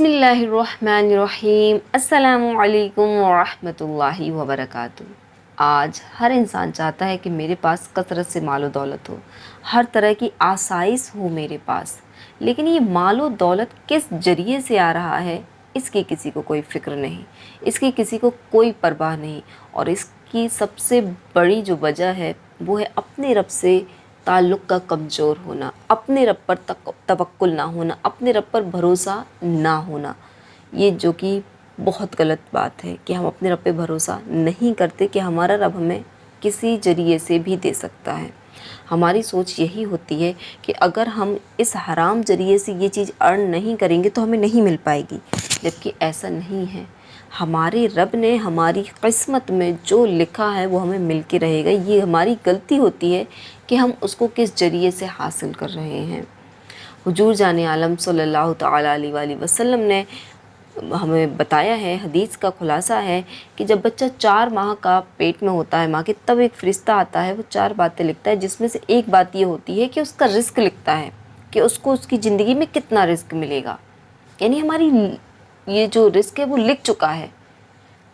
बिस्मिल्लाहिर्रहमानिर्रहीम। अस्सलामु अलैकुम वरहमतुल्लाहि वबरकातुहू। आज हर इंसान चाहता है कि मेरे पास कसरत से मालो दौलत हो, हर तरह की आसाइश हो मेरे पास, लेकिन ये मालो दौलत किस जरिए से आ रहा है इसकी किसी को कोई फ़िक्र नहीं, इसकी किसी को कोई परवाह नहीं। और इसकी सबसे बड़ी जो वजह है वो है अपने रब से ताल्लुक़ का कमज़ोर होना, अपने रब पर तवक्कुल ना होना, अपने रब पर भरोसा ना होना। ये जो कि बहुत गलत बात है कि हम अपने रब पे भरोसा नहीं करते कि हमारा रब हमें किसी ज़रिए से भी दे सकता है। हमारी सोच यही होती है कि अगर हम इस हराम ज़रिए से ये चीज़ अर्न नहीं करेंगे तो हमें नहीं मिल पाएगी, जबकि ऐसा नहीं है। हमारे रब ने हमारी किस्मत में जो लिखा है वो हमें मिल के रहेगा। ये हमारी गलती होती है कि हम उसको किस ज़रिए से हासिल कर रहे हैं। हुजूर जाने आलम सल्लल्लाहु तआला अलैहि वसल्लम ने हमें बताया है, हदीस का खुलासा है कि जब बच्चा 4 माह का पेट में होता है माँ के, तब एक फ़रिश्ता आता है, वो 4 बातें लिखता है, जिसमें से एक बात ये होती है कि उसका रिस्क लिखता है कि उसको उसकी ज़िंदगी में कितना रिस्क मिलेगा। यानी हमारी ये जो रिस्क है वो लिख चुका है।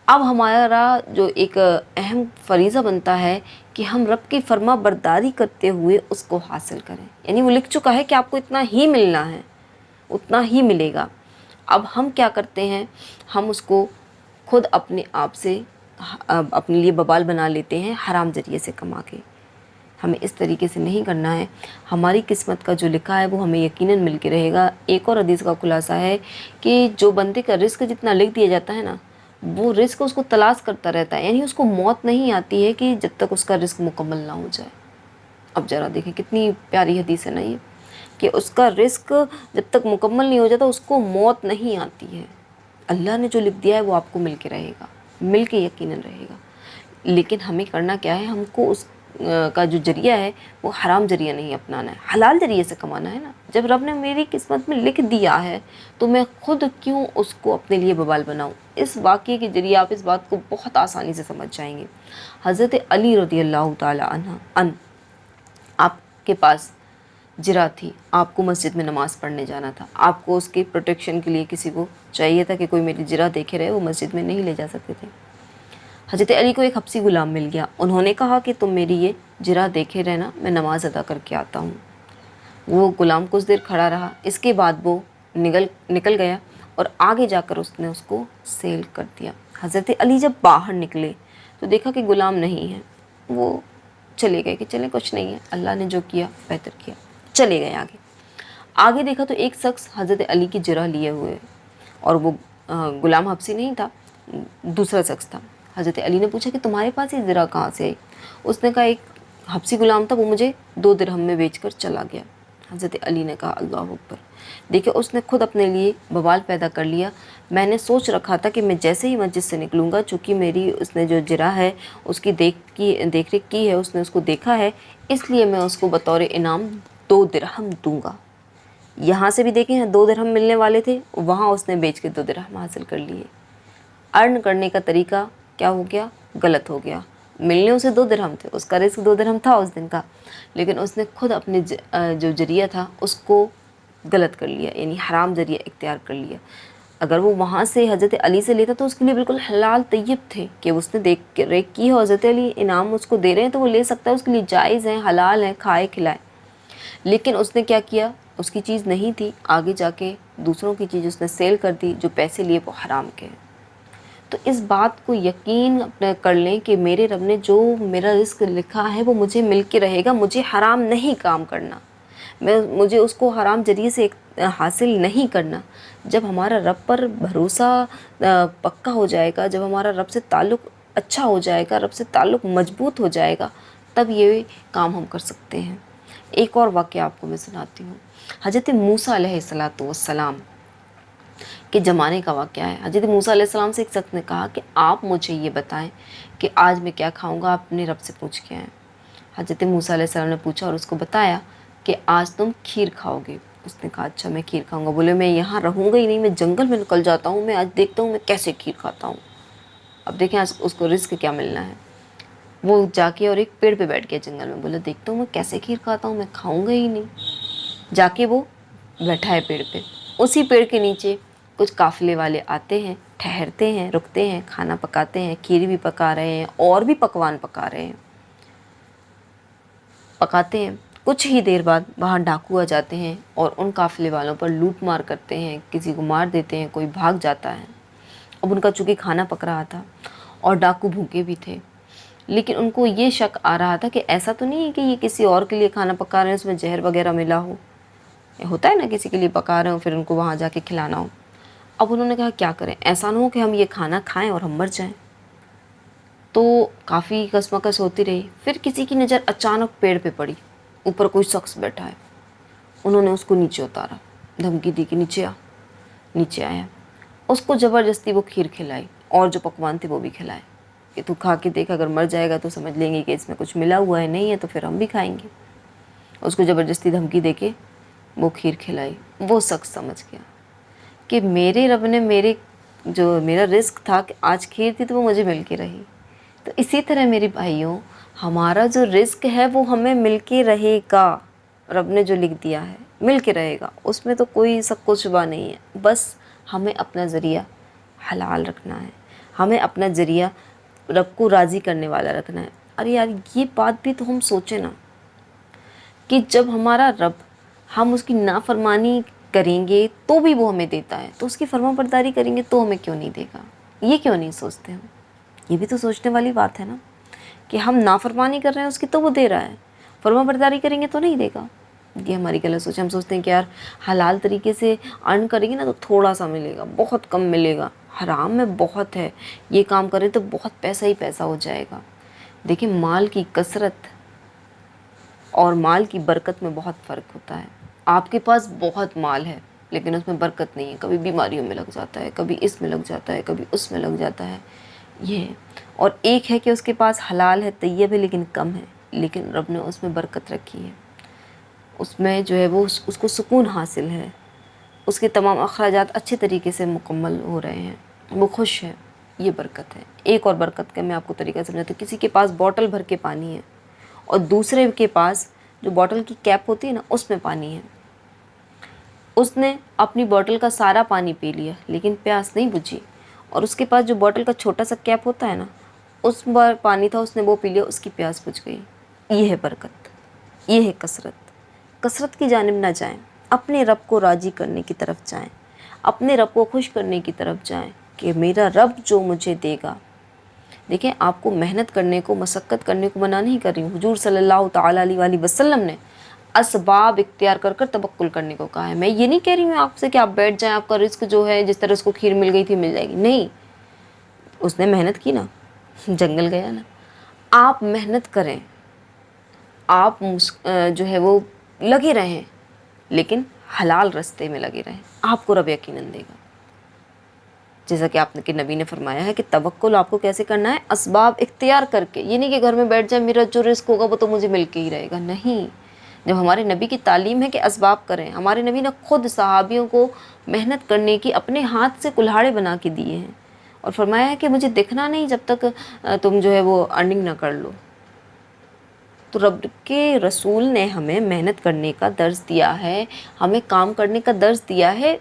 अब हमारा जो एक अहम फ़रीज़ा बनता है कि हम रब की फर्मा बरदारी करते हुए उसको हासिल करें। यानी वो लिख चुका है कि आपको इतना ही मिलना है, उतना ही मिलेगा। अब हम क्या करते हैं, हम उसको खुद अपने आप से अपने लिए बवाल बना लेते हैं हराम ज़रिए से कमा के। हमें इस तरीके से नहीं करना है। हमारी किस्मत का जो लिखा है वो हमें यकीनन मिल के रहेगा। एक और हदीस का खुलासा है कि जो बंदे का रिस्क जितना लिख दिया जाता है ना, वो रिस्क उसको तलाश करता रहता है। यानी उसको मौत नहीं आती है कि जब तक उसका रिस्क मुकम्मल ना हो जाए। अब ज़रा देखें कितनी प्यारी हदीस है ना ये, कि उसका रिस्क जब तक मुकम्मल नहीं हो जाता उसको मौत नहीं आती है। अल्लाह ने जो लिख दिया है वो आपको मिल के रहेगा, मिल के यकीनन रहेगा। लेकिन हमें करना क्या है, हमको उस का जो ज़रिया है वो हराम ज़रिया नहीं अपनाना है, हलाल ज़रिए से कमाना है ना। जब रब ने मेरी किस्मत में लिख दिया है तो मैं खुद क्यों उसको अपने लिए बवाल बनाऊँ। इस वाक़ये के ज़रिए आप इस बात को बहुत आसानी से समझ जाएंगे। हज़रत अली रज़ियल्लाहु ताला अन्हु, आपके पास जिरा थी, आपको मस्जिद में नमाज़ पढ़ने जाना था, आपको उसके प्रोटेक्शन के लिए किसी को चाहिए था कि कोई मेरी जिरा देखे रहे, वो मस्जिद में नहीं ले जा सकते थे। हज़रत अली को एक हब्सी गुलाम मिल गया, उन्होंने कहा कि तुम मेरी ये जिरा देखे रहना, मैं नमाज़ अदा करके आता हूँ। वो गुलाम कुछ देर खड़ा रहा, इसके बाद वो निकल गया और आगे जाकर उसने उसको सेल कर दिया। हज़रत अली जब बाहर निकले तो देखा कि गुलाम नहीं है। वो चले गए कि चले कुछ नहीं है, अल्लाह ने जो किया बेहतर किया, चले गए। आगे देखा तो एक शख्स हज़रत अली की जिरा लिए हुए, और वो गुलाम हब्सी नहीं था, दूसरा शख्स था। हज़रत अली ने पूछा कि तुम्हारे पास ये ज़रा कहाँ से आई। उसने कहा एक हब्सी गुलाम था, वो मुझे 2 दिरहम में बेचकर चला गया। हज़रत अली ने कहा अल्लाह अकबर। देखिए उसने खुद अपने लिए बवाल पैदा कर लिया। मैंने सोच रखा था कि मैं जैसे ही मस्जिद से निकलूँगा, चूँकि मेरी उसने जो जिरा है उसकी देख रेख की है, उसने उसको देखा है, इसलिए मैं उसको बतौर इनाम 2 दिरहम दूँगा। यहाँ से भी देखें 2 दिरहम मिलने वाले थे, वहाँ उसने बेच के 2 दिरहम हासिल कर लिए। अर्न करने का तरीका क्या हो गया, गलत हो गया। मिलने उसे 2 दिरहम थे, उसका रिस्क 2 दिरहम था उस दिन का, लेकिन उसने खुद अपने जो जरिया था उसको गलत कर लिया, यानी हराम जरिया इख्तियार कर लिया। अगर वो वहाँ से हज़रत अली से लेता तो उसके लिए बिल्कुल हलाल तय्यब थे कि उसने देख के रेख की है, हज़रत अली इनाम उसको दे रहे हैं तो वो ले सकता है, उसके लिए जायज़ है, हलाल है, खाए खिलाए। लेकिन उसने क्या किया, उसकी चीज़ नहीं थी, आगे जाके दूसरों की चीज़ उसने सेल कर दी, जो पैसे लिए वो हराम के हैं। तो इस बात को यकीन कर लें कि मेरे रब ने जो मेरा रिस्क लिखा है वो मुझे मिल के रहेगा। मुझे हराम नहीं काम करना, मुझे उसको हराम ज़रिए से हासिल नहीं करना। जब हमारा रब पर भरोसा पक्का हो जाएगा, जब हमारा रब से ताल्लुक़ अच्छा हो जाएगा, रब से ताल्लुक़ मजबूत हो जाएगा, तब ये काम हम कर सकते हैं। एक और वाक़या आपको मैं सुनाती हूँ। हज़रत मूसा अलैहिस्सलातु वस्सलाम के ज़माने का वाक़या है। हज़रत मूसा अलैहिस्सलाम से एक शख्स ने कहा कि आप मुझे ये बताएं कि आज मैं क्या खाऊंगा, आप अपने रब से पूछ के आएँ। हज़रत मूसा अलैहिस्सलाम ने पूछा और उसको बताया कि आज तुम खीर खाओगे। उसने कहा अच्छा मैं खीर खाऊंगा। बोले मैं यहाँ रहूँगा ही नहीं, मैं जंगल में निकल जाता हूँ, मैं आज देखता हूँ मैं कैसे खीर खाता हूँ। अब देखें आज उसको रिस्क क्या मिलना है। वो जाके और एक पेड़ पे बैठ गया जंगल में, बोले देखता हूँ मैं कैसे खीर खाता हूँ, मैं खाऊँगा ही नहीं। जाके वो बैठा है पेड़ पे, उसी पेड़ के नीचे कुछ काफ़िले वाले आते हैं, ठहरते हैं, रुकते हैं, खाना पकाते हैं, खीर भी पका रहे हैं और भी पकवान पका रहे हैं, पकाते हैं। कुछ ही देर बाद वहाँ डाकू आ जाते हैं और उन काफ़िले वालों पर लूट मार करते हैं, किसी को मार देते हैं, कोई भाग जाता है। अब उनका चूँकि खाना पक रहा था और डाकू भूखे भी थे, लेकिन उनको ये शक आ रहा था कि ऐसा तो नहीं है कि ये किसी और के लिए खाना पका रहे हैं, उसमें जहर वगैरह मिला हो। होता है ना, किसी के लिए पका रहे हो फिर उनको वहाँ जाके खिलाना हो। अब उन्होंने कहा क्या करें, ऐसा ना हो कि हम ये खाना खाएं और हम मर जाएं। तो काफ़ी कसमकस होती रही। फिर किसी की नज़र अचानक पेड़ पे पड़ी, ऊपर कोई शख्स बैठा है। उन्होंने उसको नीचे उतारा, धमकी दी कि नीचे आ। नीचे आया, उसको ज़बरदस्ती वो खीर खिलाई और जो पकवान थे वो भी खिलाए कि तू खा के देख, अगर मर जाएगा तो समझ लेंगे कि इसमें कुछ मिला हुआ है, नहीं है तो फिर हम भी खाएंगे। उसको ज़बरदस्ती धमकी दे के वो खीर खिलाई। वो शख्स समझ गया कि मेरे रब ने जो मेरा रिस्क था कि आज खीर थी तो वो मुझे मिल के रही। तो इसी तरह मेरे भाइयों, हमारा जो रिस्क है वो हमें मिल के रहेगा। रब ने जो लिख दिया है मिल के रहेगा, उसमें तो कोई शक व शुबा नहीं है। बस हमें अपना ज़रिया हलाल रखना है, हमें अपना ज़रिया रब को राज़ी करने वाला रखना है। अरे यार, ये बात भी तो हम सोचें ना कि जब हमारा रब, हम उसकी नाफरमानी करेंगे तो भी वो हमें देता है, तो उसकी फर्माबरदारी करेंगे तो हमें क्यों नहीं देगा? ये क्यों नहीं सोचते हम? ये भी तो सोचने वाली बात है ना कि हम नाफरमानी कर रहे हैं उसकी तो वो दे रहा है, फर्माबरदारी करेंगे तो नहीं देगा। ये हमारी गलत सोच है। हम सोचते हैं कि यार हलाल तरीके से अर्न करेंगे ना तो थोड़ा सा मिलेगा, बहुत कम मिलेगा, हराम में बहुत है, ये काम करें तो बहुत पैसा ही पैसा हो जाएगा। देखिए, माल की कसरत और माल की बरकत में बहुत फ़र्क होता है। आपके पास बहुत माल है लेकिन उसमें बरकत नहीं है, कभी बीमारियों में लग जाता है, कभी इसमें लग जाता है, कभी उसमें लग जाता है, ये है। और एक है कि उसके पास हलाल है, तैयब है, लेकिन कम है, लेकिन रब ने उसमें बरकत रखी है, उसमें जो है वो उसको सुकून हासिल है, उसके तमाम अखराजात अच्छे तरीके से मुकम्मल हो रहे हैं, वो खुश है। ये बरकत है। एक और बरकत का मैं आपको तरीका समझाती हूँ। किसी के पास बॉटल भर के पानी है और दूसरे के पास जो बॉटल की कैप होती है ना, उसमें पानी है। उसने अपनी बॉटल का सारा पानी पी लिया लेकिन प्यास नहीं बुझी, और उसके पास जो बॉटल का छोटा सा कैप होता है ना, उस पर पानी था, उसने वो पी लिया, उसकी प्यास बुझ गई। ये है बरकत, ये है कसरत। कसरत की जानिब ना जाएं, अपने रब को राज़ी करने की तरफ जाएं, अपने रब को खुश करने की तरफ जाएं कि मेरा रब जो मुझे देगा। देखें, आपको मेहनत करने को, मशक्क़त करने को मना नहीं कर रही हूँ। हुजूर सल्लल्लाहु ताला अलैहि वसल्लम ने असबाब इख्तियार कर कर तवक्कुल करने को कहा है। मैं ये नहीं कह रही हूँ आपसे कि आप बैठ जाएं, आपका रिस्क जो है जिस तरह उसको खीर मिल गई थी मिल जाएगी, नहीं। उसने मेहनत की ना, जंगल गया ना। आप मेहनत करें, आप जो है वो लगे रहें, लेकिन हलाल रास्ते में लगे रहें, आपको रब यकीनन देगा। जैसा कि आपने के नबी ने फरमाया है कि तवक्कुल आपको कैसे करना है, असबाब इख्तियार करके। ये नहीं कि घर में बैठ जाए, मेरा जो रिस्क होगा वो तो मुझे मिल के ही रहेगा, नहीं। जब हमारे नबी की तालीम है कि असबाब करें, हमारे नबी ने खुद सहाबियों को मेहनत करने की अपने हाथ से कुल्हाड़े बना के दिए हैं और फरमाया है कि मुझे दिखना नहीं जब तक तुम जो है वो अर्निंग ना कर लो। तो रब के रसूल ने हमें मेहनत करने का दर्ज दिया है, हमें काम करने का दर्ज दिया है